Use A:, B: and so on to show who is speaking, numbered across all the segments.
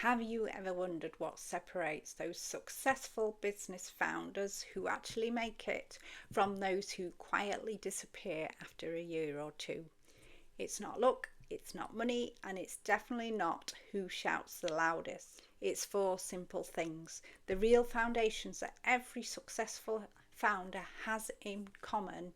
A: Have you ever wondered what separates those successful business founders who actually make it from those who quietly disappear after a year or two? It's not luck, it's not money, and it's definitely not who shouts the loudest. It's four simple things. The real foundations that every successful founder has in common,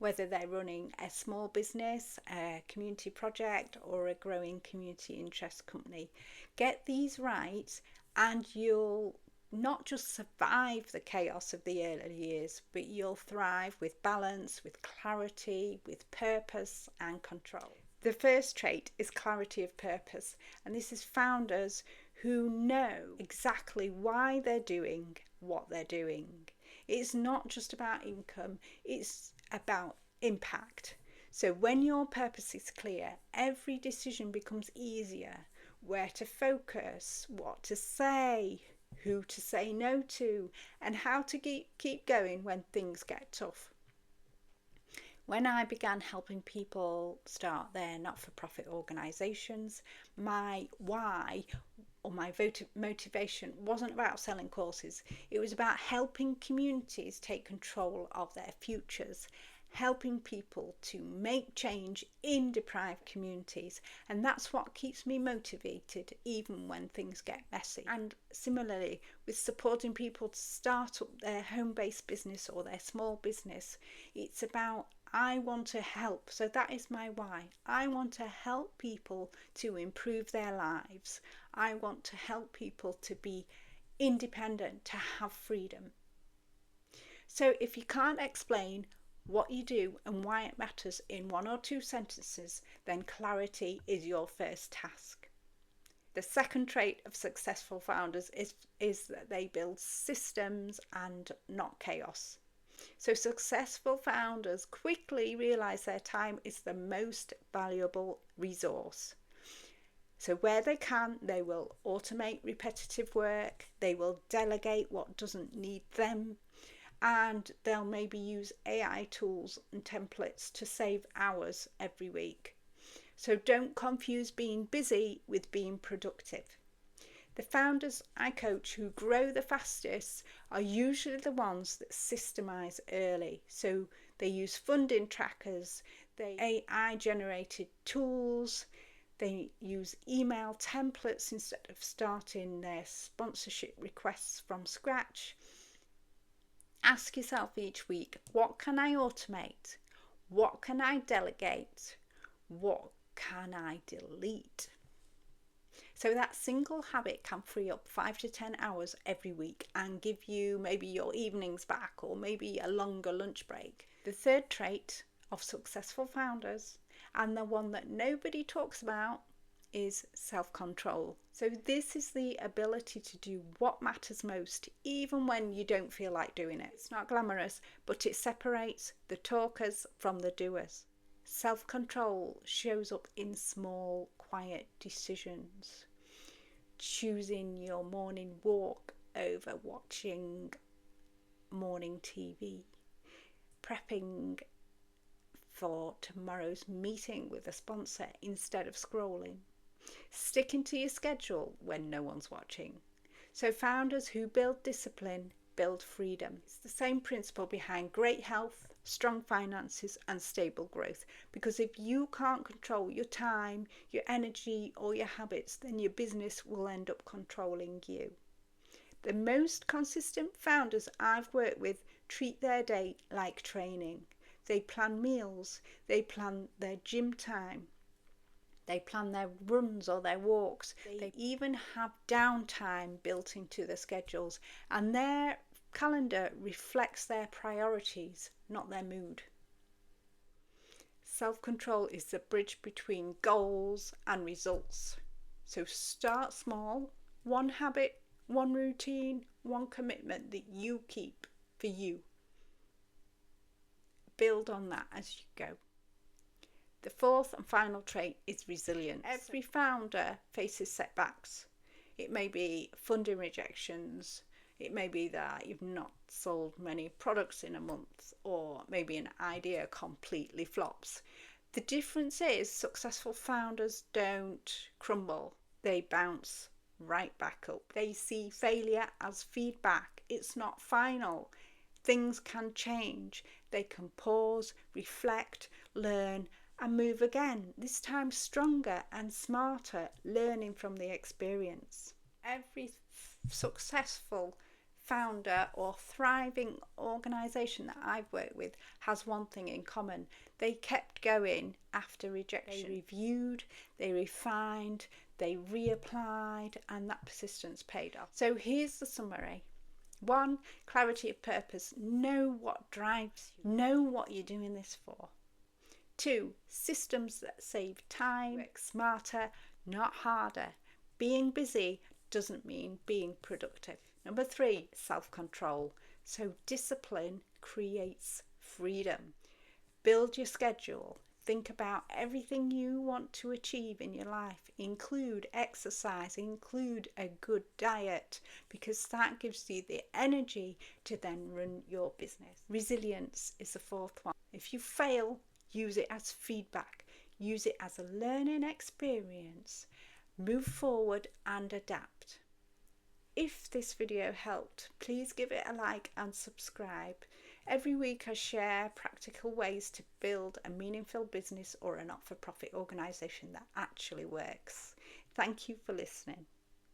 A: whether they're running a small business, a community project, or a growing community interest company. Get these right, and you'll not just survive the chaos of the early years, but you'll thrive with balance, with clarity, with purpose and control. The first trait is clarity of purpose, and this is founders who know exactly why they're doing what they're doing. It's not just about income, it's about impact. So when your purpose is clear, every decision becomes easier. Where to focus, what to say, who to say no to, and how to keep going when things get tough. When I began helping people start their not-for-profit organisations, my why or my motivation wasn't about selling courses. It was about helping communities take control of their futures, helping people to make change in deprived communities. And that's what keeps me motivated even when things get messy. And similarly, with supporting people to start up their home-based business or their small business, it's about I want to help. So that is my why. I want to help people to improve their lives. I want to help people to be independent, to have freedom. So if you can't explain what you do and why it matters in one or two sentences, then clarity is your first task. The second trait of successful founders is that they build systems and not chaos. So successful founders quickly realize their time is the most valuable resource. So where they can, they will automate repetitive work, they will delegate what doesn't need them, and they'll maybe use AI tools and templates to save hours every week. So don't confuse being busy with being productive. The founders I coach who grow the fastest are usually the ones that systemize early. So they use funding trackers, they AI generated tools, they use email templates instead of starting their sponsorship requests from scratch. Ask yourself each week, what can I automate? What can I delegate? What can I delete? So that single habit can free up 5 to 10 hours every week and give you maybe your evenings back or maybe a longer lunch break. The third trait of successful founders, and the one that nobody talks about, is self-control. So this is the ability to do what matters most, even when you don't feel like doing it. It's not glamorous, but it separates the talkers from the doers. Self-control shows up in small, quiet decisions. Choosing your morning walk over watching morning TV. Prepping for tomorrow's meeting with a sponsor instead of scrolling. Sticking to your schedule when no one's watching. So founders who build discipline build freedom. It's the same principle behind great health, strong finances and stable growth, because if you can't control your time, your energy or your habits, then your business will end up controlling you. The most consistent founders I've worked with treat their day like training. They plan meals, they plan their gym time, they plan their runs or their walks. They even have downtime built into their schedules, and their calendar reflects their priorities, not their mood. Self-control is the bridge between goals and results. So start small, one habit, one routine, one commitment that you keep for you. Build on that as you go. The fourth and final trait is resilience. Every founder faces setbacks. It may be funding rejections, it may be that you've not sold many products in a month, or maybe an idea completely flops. The difference is successful founders don't crumble, they bounce right back up. They see failure as feedback. It's not final. Things can change. They can pause, reflect, learn, and move again, this time stronger and smarter, learning from the experience. Every successful founder or thriving organisation that I've worked with has one thing in common. They kept going after rejection. They reviewed, they refined, they reapplied, and that persistence paid off. So here's the summary. 1, clarity of purpose. Know what drives you. Know what you're doing this for. 2, systems that save time. Work smarter, not harder. Being busy doesn't mean being productive. Number 3, self-control. So discipline creates freedom. Build your schedule. Think about everything you want to achieve in your life. Include exercise, include a good diet, because that gives you the energy to then run your business. Resilience is the 4th one. If you fail, use it as feedback. Use it as a learning experience. Move forward and adapt. If this video helped, please give it a like and subscribe. Every week I share practical ways to build a meaningful business or a not-for-profit organisation that actually works. Thank you for listening.